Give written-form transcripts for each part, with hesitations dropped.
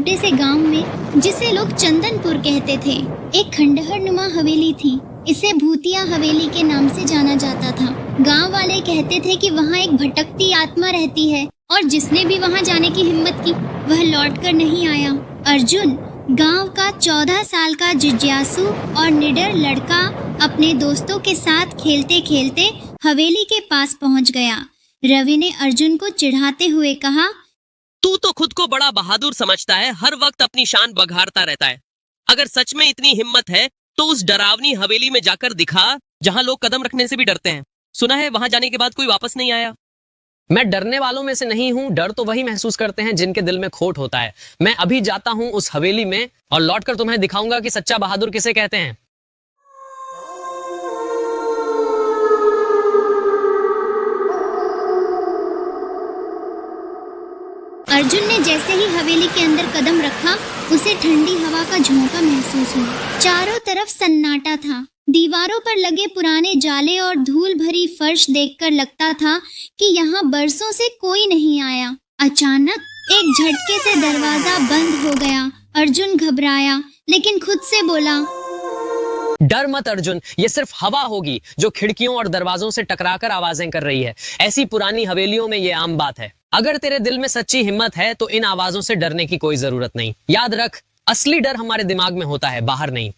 छोटे से गांव में, जिसे लोग चंदनपुर कहते थे, एक खंडहर नुमा हवेली थी। इसे भूतिया हवेली के नाम से जाना जाता था। गांव वाले कहते थे कि वहाँ एक भटकती आत्मा रहती है और जिसने भी वहाँ जाने की हिम्मत की वह लौटकर नहीं आया। अर्जुन, गांव का 14 साल का जिज्ञासु और निडर लड़का, अपने दोस्तों के साथ खेलते खेलते हवेली के पास पहुंच गया। रवि ने अर्जुन को चिढ़ाते हुए कहा, तू तो खुद को बड़ा बहादुर समझता है, हर वक्त अपनी शान बघारता रहता है। अगर सच में इतनी हिम्मत है तो उस डरावनी हवेली में जाकर दिखा जहां लोग कदम रखने से भी डरते हैं। सुना है वहां जाने के बाद कोई वापस नहीं आया। मैं डरने वालों में से नहीं हूं। डर तो वही महसूस करते हैं जिनके दिल में खोट होता है। मैं अभी जाता हूं उस हवेली में और लौटकर तुम्हें दिखाऊंगा कि सच्चा बहादुर किसे कहते हैं। अर्जुन ने जैसे ही हवेली के अंदर कदम रखा, उसे ठंडी हवा का झोंका महसूस हुआ। चारों तरफ सन्नाटा था। दीवारों पर लगे पुराने जाले और धूल भरी फर्श देखकर लगता था कि यहाँ बरसों से कोई नहीं आया। अचानक एक झटके से दरवाजा बंद हो गया। अर्जुन घबराया, लेकिन खुद से बोला, डर मत अर्जुन, ये सिर्फ हवा होगी जो खिड़कियों और दरवाजों से टकराकर आवाजें कर रही है। ऐसी पुरानी हवेलियों में ये आम बात है। अगर तेरे दिल में सच्ची हिम्मत है तो इन आवाजों से डरने की कोई जरूरत नहीं। याद रख, असली डर हमारे दिमाग में होता है, बाहर नहीं।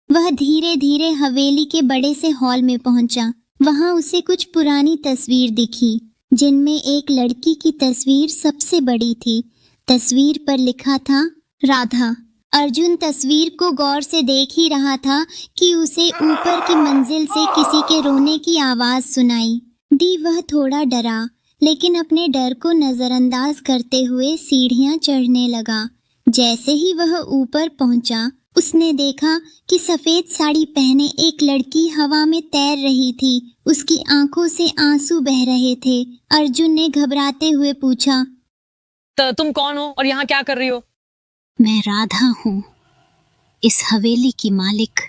वह धीरे धीरे हवेली के बड़े से हॉल में पहुंचा। वहां उसे कुछ पुरानी तस्वीर दिखी, जिनमें एक लड़की की तस्वीर सबसे बड़ी थी। तस्वीर पर लिखा था, राधा। अर्जुन तस्वीर को गौर से देख ही रहा था कि उसे ऊपर की मंजिल से किसी के रोने की आवाज सुनाई दी। वह थोड़ा डरा, लेकिन अपने डर को नजरअंदाज करते हुए सीढ़ियां चढ़ने लगा। जैसे ही वह ऊपर पहुंचा, उसने देखा कि सफेद साड़ी पहने एक लड़की हवा में तैर रही थी। उसकी आंखों से आंसू बह रहे थे। अर्जुन ने घबराते हुए पूछा, तो तुम कौन हो और यहाँ क्या कर रही हो? मैं राधा हूँ, इस हवेली की मालिक,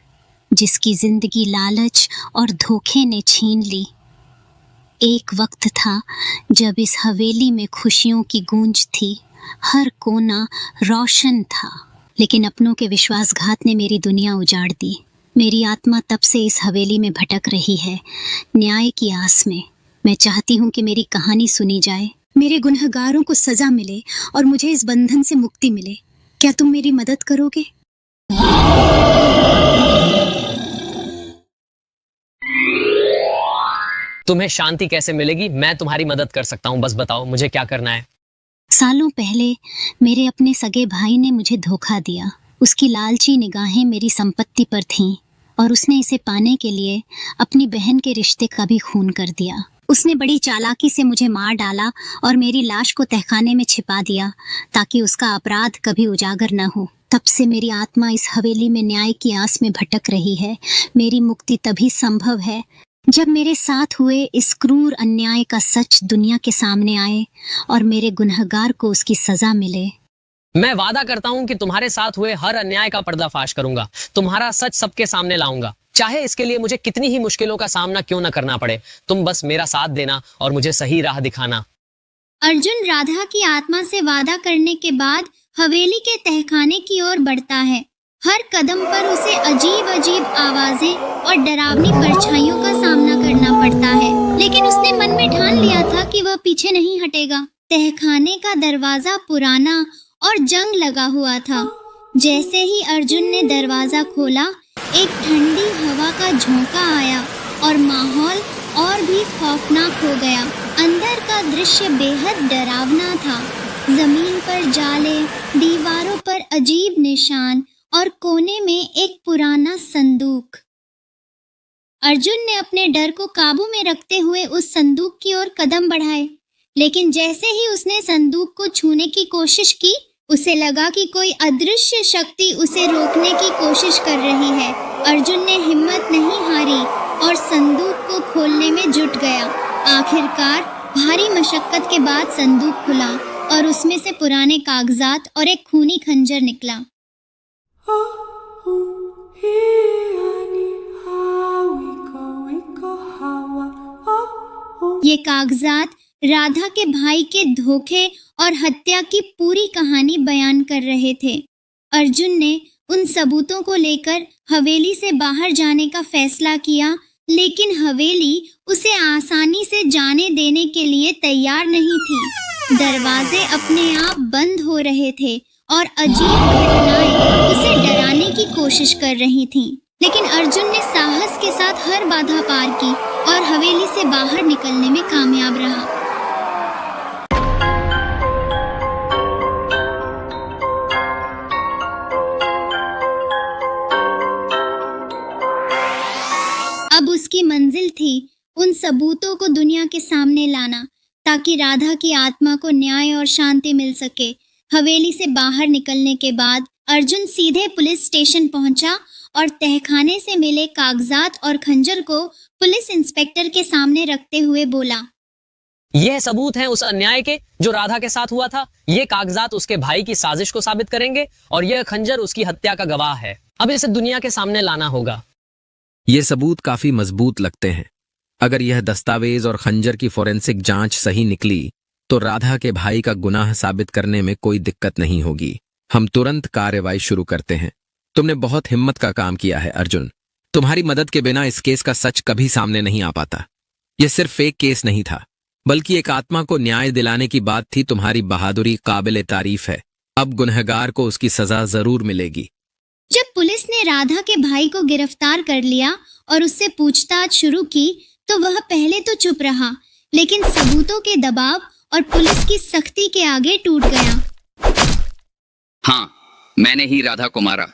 जिसकी जिंदगी लालच और धोखे ने छीन ली। एक वक्त था जब इस हवेली में खुशियों की गूंज थी, हर कोना रोशन था। लेकिन अपनों के विश्वासघात ने मेरी दुनिया उजाड़ दी। मेरी आत्मा तब से इस हवेली में भटक रही है, न्याय की आस में। मैं चाहती हूँ कि मेरी कहानी सुनी जाए, मेरे गुनहगारों को सजा मिले और मुझे इस बंधन से मुक्ति मिले। क्या तुम मेरी मदद करोगे? तुम्हें शांति कैसे मिलेगी? मैं तुम्हारी मदद कर सकता हूँ, बस बताओ मुझे क्या करना है। सालों पहले मेरे अपने सगे भाई ने मुझे धोखा दिया। उसकी लालची निगाहें मेरी संपत्ति पर थीं और उसने इसे पाने के लिए अपनी बहन के रिश्ते का भी खून कर दिया। उसने बड़ी चालाकी से मुझे मार डाला और मेरी लाश को तहखाने में छिपा दिया ताकि उसका अपराध कभी उजागर न हो। तब से मेरी आत्मा इस हवेली में न्याय की आस में भटक रही है। मेरी मुक्ति तभी संभव है जब मेरे साथ हुए इस क्रूर अन्याय का सच दुनिया के सामने आए और मेरे गुनहगार को उसकी सजा मिले। मैं वादा करता हूँ कि तुम्हारे साथ हुए हर अन्याय का पर्दाफाश करूंगा। तुम्हारा सच सबके सामने लाऊंगा, चाहे इसके लिए मुझे कितनी ही मुश्किलों का सामना क्यों न करना पड़े। तुम बस मेरा साथ देना और मुझे सही राह दिखाना। अर्जुन राधा की आत्मा से वादा करने के बाद हवेली के तहखाने की ओर बढ़ता है। हर कदम पर उसे अजीब अजीब आवाजें और डरावनी परछाइयों का सामना करना पड़ता है, लेकिन उसने मन में ठान लिया था कि वह पीछे नहीं हटेगा। तहखाने का दरवाजा पुराना और जंग लगा हुआ था। जैसे ही अर्जुन ने दरवाजा खोला, एक ठंडी हवा का झोंका आया और माहौल और भी खौफनाक हो गया। अंदर का दृश्य बेहद डरावना था। जमीन पर जाले, दीवारों पर अजीब निशान और कोने में एक पुराना संदूक। अर्जुन ने अपने डर को काबू में रखते हुए उस संदूक की ओर कदम बढ़ाए, लेकिन जैसे ही उसने संदूक को छूने की कोशिश की, उसे लगा कि कोई अदृश्य शक्ति उसे रोकने की कोशिश कर रही है। अर्जुन ने हिम्मत नहीं हारी और संदूक को खोलने में जुट गया। आखिरकार भारी मशक्कत के बाद संदूक खुला और उसमें से पुराने कागजात और एक खूनी खंजर निकला। ये कागजात राधा के भाई के धोखे और हत्या की पूरी कहानी बयान कर रहे थे। अर्जुन ने उन सबूतों को लेकर हवेली से बाहर जाने का फैसला किया, लेकिन हवेली उसे आसानी से जाने देने के लिए तैयार नहीं थी। दरवाजे अपने आप बंद हो रहे थे और अजीब घटनाएं उसे डराने की कोशिश कर रही थीं। लेकिन अर्जुन ने साहस के साथ हर बाधा पार की और हवेली से बाहर निकलने में कामयाब रहा। अब उसकी मंजिल थी उन सबूतों को दुनिया के सामने लाना, ताकि राधा की आत्मा को न्याय और शांति मिल सके। हवेली से बाहर निकलने के बाद अर्जुन सीधे पुलिस स्टेशन पहुंचा और तहखाने से मिले कागजात और खंजर को पुलिस इंस्पेक्टर के सामने रखते हुए बोला, यह सबूत हैं उस अन्याय के जो राधा के साथ हुआ था। ये कागजात उसके भाई की साजिश को साबित करेंगे और यह खंजर उसकी हत्या का गवाह है। अब इसे दुनिया के सामने लाना होगा। ये सबूत काफी मजबूत लगते हैं। अगर यह दस्तावेज और खंजर की फोरेंसिक जांच सही निकली तो राधा के भाई का गुनाह साबित करने में कोई दिक्कत नहीं होगी। हम तुरंत कार्रवाई शुरू करते हैं। तुमने बहुत हिम्मत का काम किया है अर्जुन। तुम्हारी मदद के बिना इस केस का सच कभी सामने नहीं आ पाता। यह सिर्फ एक केस नहीं था, बल्कि एक आत्मा को न्याय दिलाने की बात थी। तुम्हारी बहादुरी काबिले तारीफ है। अब गुनहगार को उसकी सजा जरूर मिलेगी। जब पुलिस ने राधा के भाई को गिरफ्तार कर लिया और उससे पूछताछ शुरू की तो वह पहले तो चुप रहा, लेकिन सबूतों के दबाव और पुलिस की सख्ती के आगे टूट गया। हाँ, मैंने ही राधा को मारा।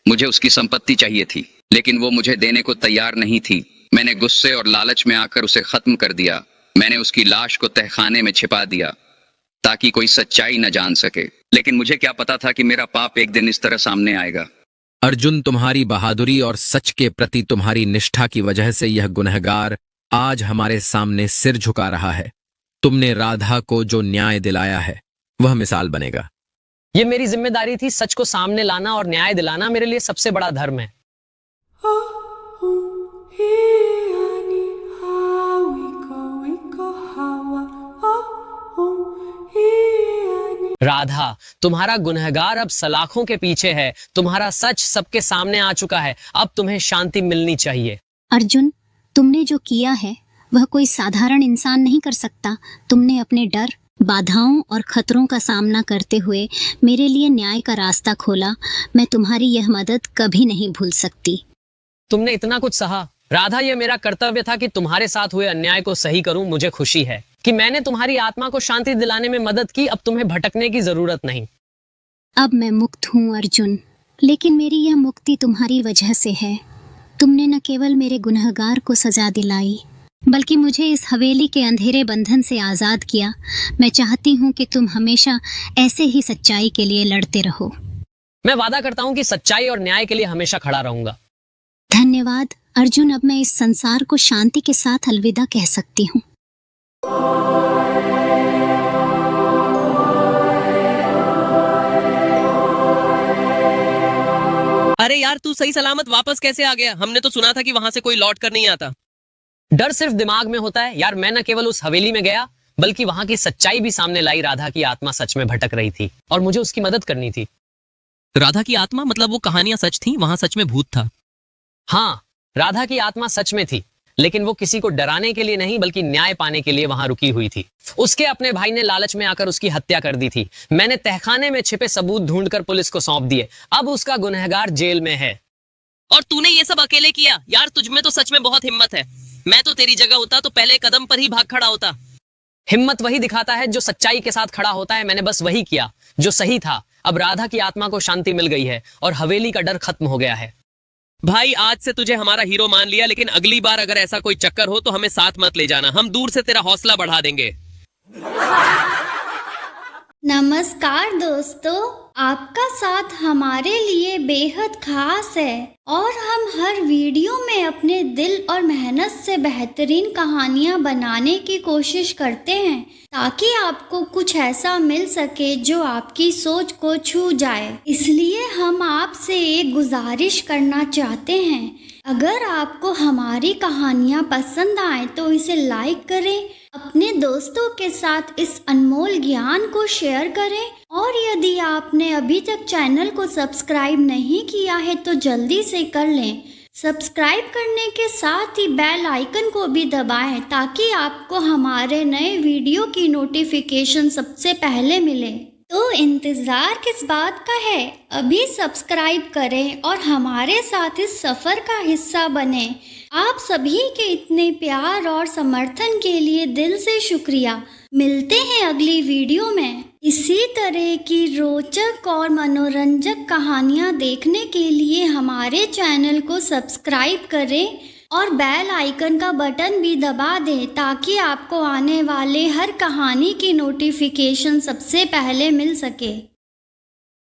मुझे उसकी संपत्ति चाहिए थी, लेकिन वो मुझे देने को तैयार नहीं थी। मैंने गुस्से और लालच में आकर उसे खत्म कर दिया। मैंने उसकी लाश को तहखाने में छिपा दिया ताकि कोई सच्चाई न जान सके। लेकिन मुझे क्या पता था कि मेरा पाप एक दिन इस तरह सामने आएगा। अर्जुन, तुम्हारी बहादुरी और सच के प्रति तुम्हारी निष्ठा की वजह से यह गुनहगार आज हमारे सामने सिर झुका रहा है। तुमने राधा को जो न्याय दिलाया है वह मिसाल बनेगा। ये मेरी जिम्मेदारी थी। सच को सामने लाना और न्याय दिलाना मेरे लिए सबसे बड़ा धर्म है। राधा, तुम्हारा गुनहगार अब सलाखों के पीछे है। तुम्हारा सच सबके सामने आ चुका है। अब तुम्हें शांति मिलनी चाहिए। अर्जुन, तुमने जो किया है वह कोई साधारण इंसान नहीं कर सकता। तुमने अपने डर, बाधाओं और खतरों का सामना करते हुए मेरे लिए न्याय का रास्ता खोला। मैं तुम्हारी यह मदद कभी नहीं भूल सकती। तुमने इतना कुछ सहा। राधा, यह मेरा कर्तव्य था कि तुम्हारे साथ हुए अन्याय को सही करूं। मुझे खुशी है कि मैंने तुम्हारी आत्मा को शांति दिलाने में मदद की। अब तुम्हें भटकने की जरूरत नहीं। अब मैं मुक्त हूँ अर्जुन, लेकिन मेरी यह मुक्ति तुम्हारी वजह से है। तुमने न केवल मेरे गुनहगार को सजा दिलाई, बल्कि मुझे इस हवेली के अंधेरे बंधन से आजाद किया। मैं चाहती हूँ कि तुम हमेशा ऐसे ही सच्चाई के लिए लड़ते रहो। मैं वादा करता हूँ कि सच्चाई और न्याय के लिए हमेशा खड़ा रहूंगा। धन्यवाद अर्जुन। अब मैं इस संसार को शांति के साथ अलविदा कह सकती हूँ। अरे यार, तू सही सलामत वापस कैसे आ गया? हमने तो सुना था कि वहां से कोई लौट कर नहीं आता। डर सिर्फ दिमाग में होता है यार। मैं न केवल उस हवेली में गया, बल्कि वहां की सच्चाई भी सामने लाई। राधा की आत्मा सच में भटक रही थी और मुझे उसकी मदद करनी थी। राधा की आत्मा? मतलब वो कहानियां सच थी? वहां सच में भूत था? हाँ, राधा की आत्मा सच में थी, लेकिन वो किसी को डराने के लिए नहीं, बल्कि न्याय पाने के लिए वहां रुकी हुई थी। उसके अपने भाई ने लालच में आकर उसकी हत्या कर दी थी। मैंने तहखाने में छिपे सबूत ढूंढकर पुलिस को सौंप दिए। अब उसका गुनहगार जेल में है। और तूने ये सब अकेले किया? यार, तुझ में तो सच में बहुत हिम्मत है। मैं तो तेरी जगह होता तो पहले कदम पर ही भाग खड़ा होता। हिम्मत वही दिखाता है जो सच्चाई के साथ खड़ा होता है। मैंने बस वही किया जो सही था। अब राधा की आत्मा को शांति मिल गई है और हवेली का डर खत्म हो गया है। भाई, आज से तुझे हमारा हीरो मान लिया, लेकिन अगली बार अगर ऐसा कोई चक्कर हो तो हमें साथ मत ले जाना। हम दूर से तेरा हौसला बढ़ा देंगे। नमस्कार दोस्तों, आपका साथ हमारे लिए बेहद खास है और हम हर वीडियो में अपने दिल और मेहनत से बेहतरीन कहानियाँ बनाने की कोशिश करते हैं, ताकि आपको कुछ ऐसा मिल सके जो आपकी सोच को छू जाए। इसलिए हम आपसे एक गुजारिश करना चाहते हैं अगर आपको हमारी कहानियाँ पसंद आए तो इसे लाइक करें, अपने दोस्तों के साथ इस अनमोल ज्ञान को शेयर करें और यदि आपने अभी तक चैनल को सब्सक्राइब नहीं किया है तो जल्दी से कर लें। सब्सक्राइब करने के साथ ही बेल आइकन को भी दबाएं ताकि आपको हमारे नए वीडियो की नोटिफिकेशन सबसे पहले मिले। तो इंतज़ार किस बात का है, अभी सब्सक्राइब करें और हमारे साथ इस सफ़र का हिस्सा बने। आप सभी के इतने प्यार और समर्थन के लिए दिल से शुक्रिया। मिलते हैं अगली वीडियो में। इसी तरह की रोचक और मनोरंजक कहानियाँ देखने के लिए हमारे चैनल को सब्सक्राइब करें और बेल आइकन का बटन भी दबा दें ताकि आपको आने वाले हर कहानी की नोटिफिकेशन सबसे पहले मिल सके।